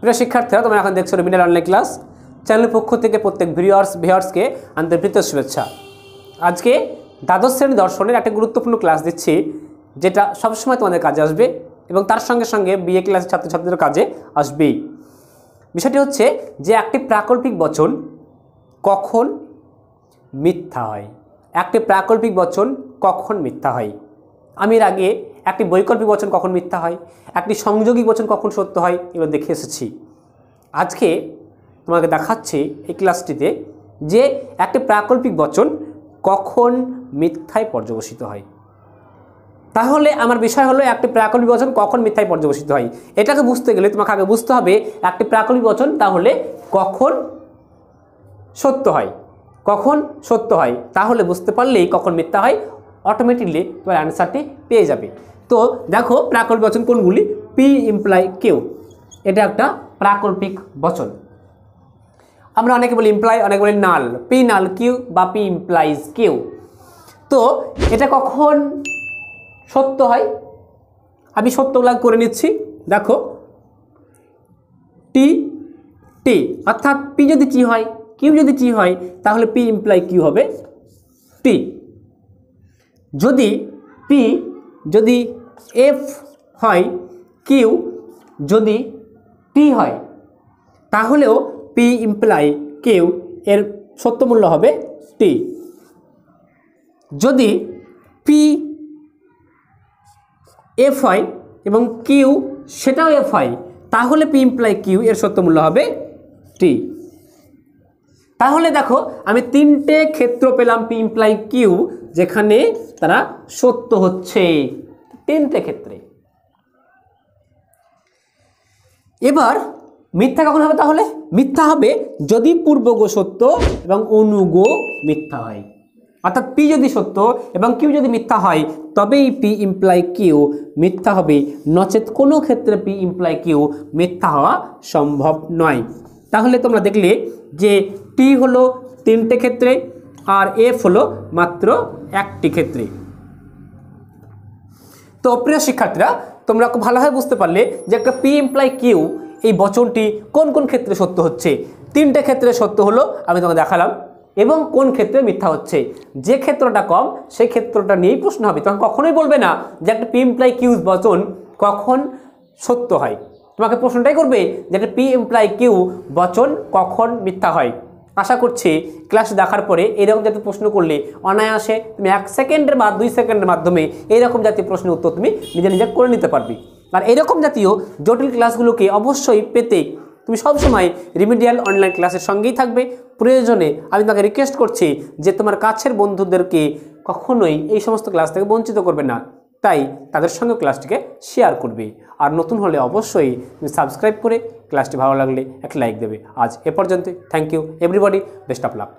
প্রিয় শিক্ষার্থীরা, তোমরা এখন দেখছো রিমিডিয়াল অনলাইন ক্লাস চ্যানেলের পক্ষ থেকে প্রত্যেক ভিউয়ার্সকে আন্তরিক শুভেচ্ছা। আজকে দ্বাদশ শ্রেণী দর্শনের একটা গুরুত্বপূর্ণ ক্লাস দিচ্ছি, যেটা সবসময় তোমাদের কাজে আসবে এবং তার সঙ্গে সঙ্গে বিএ ক্লাসের ছাত্রছাত্রীদের কাজে আসবেই। বিষয়টি হচ্ছে যে একটি প্রাকল্পিক বচন কখন মিথ্যা হয়। একটি প্রাকল্পিক বচন কখন মিথ্যা হয়। আমি এর আগে একটি বৈকল্পিক বচন কখন মিথ্যা হয়, একটি সংযোগী বচন কখন সত্য হয়, এগুলো দেখে এসেছি। আজকে তোমাকে দেখাচ্ছি এই ক্লাসটিতে যে একটি প্রাকল্পিক বচন কখন মিথ্যায় পর্যবসিত হয়। তাহলে আমার বিষয় হলো একটি প্রাকল্পিক বচন কখন মিথ্যায় পর্যবসিত হয়। এটাকে বুঝতে গেলে তোমাকে আগে বুঝতে হবে একটি প্রাকল্পিক বচন তাহলে কখন সত্য হয়, কখন সত্য হয়। তাহলে বুঝতে পারলেই কখন মিথ্যা হয়, অটোমেটিকলি তোমার অ্যান্সারটি পেয়ে যাবে। তো দেখো প্রাকল্পিক বচন কোনগুলি। পি ইমপ্লাই কিউ, এটা একটা প্রাকল্পিক বচন। আমরা অনেকে বলি ইমপ্লাই, অনেকে বলি নাল। পি নাল কিউ বা পি ইমপ্লাইজ কিউ। তো এটা কখন সত্য হয় আমি সত্যগুলো করে নিচ্ছি। দেখো টি টি অর্থাৎ পি যদি টি হয়, কিউ যদি টি হয়, তাহলে পি ইমপ্লাই কিউ হবে টি। যদি এফ হয়, কিউ যদি টি হয়, তাহলেও পি ইমপ্লাই কিউ এর সত্য মূল্য হবে টি। যদি পি এফ হয় এবং কিউ সেটাও এফ হয়, তাহলে পি ইমপ্লাই কিউ এর সত্য মূল্য হবে টি। তাহলে দেখো আমি তিনটে ক্ষেত্র পেলাম পি ইমপ্লাই কিউ যেখানে তারা সত্য হচ্ছে, তিনটে ক্ষেত্রে। এবার মিথ্যা কখন হবে? তাহলে মিথ্যা হবে যদি পূর্বগো সত্য এবং অনুগো মিথ্যা হয়। অর্থাৎ পি যদি সত্য এবং কিউ যদি মিথ্যা হয় তবেই পি ইমপ্লাই কিউ মিথ্যা হবে, নচেত কোনো ক্ষেত্রে পি ইমপ্লাই কিউ মিথ্যা হওয়া সম্ভব নয়। তাহলে তোমরা দেখলে যে টি হলো তিনটে ক্ষেত্রে আর এফ হলো মাত্র একটি ক্ষেত্রে। তো প্রিয় শিক্ষার্থীরা, তোমরা খুব ভালোভাবে বুঝতে পারলে যে একটা পি ইমপ্লাই কিউ এই বচনটি কোন কোন ক্ষেত্রে সত্য হচ্ছে। তিনটে ক্ষেত্রে সত্য হলো আমি তোমাকে দেখালাম, এবং কোন ক্ষেত্রে মিথ্যা হচ্ছে। যে ক্ষেত্রটা কম সেই ক্ষেত্রটা নিয়েই প্রশ্ন হবে। তখন কখনোই বলবে না যে একটা পি ইমপ্লাই কিউ বচন কখন সত্য হয়, তোমাকে প্রশ্নটাই করবে যে একটা পি ইমপ্লাই কিউ বচন কখন মিথ্যা হয়। আশা করছি ক্লাস দেখার পরে এরকম জাতীয় প্রশ্ন করলে অনায়াসে তুমি 1 সেকেন্ডের বা 2 সেকেন্ডের মাধ্যমে এইরকম জাতীয় প্রশ্নের উত্তর তুমি নিজে নিজে করে নিতে পারবে। আর এরকম জাতীয় জটিল ক্লাসগুলোকে অবশ্যই পেতে তুমি সবসময় রিমিডিয়াল অনলাইন ক্লাসের সঙ্গেই থাকবে। প্রয়োজনে আমি তোমাকে রিকোয়েস্ট করছি যে তোমার কাছের বন্ধুদেরকে কখনোই এই সমস্ত ক্লাস থেকে বঞ্চিত করবে না, তাই তাদের সঙ্গে ক্লাসটিকে শেয়ার করবে। আর নতুন হলে অবশ্যই তুমি সাবস্ক্রাইব করে ক্লাসটি ভালো লাগলে একটা লাইক দেবে। আজ এ পর্যন্ত। Thank you everybody, best of lakh.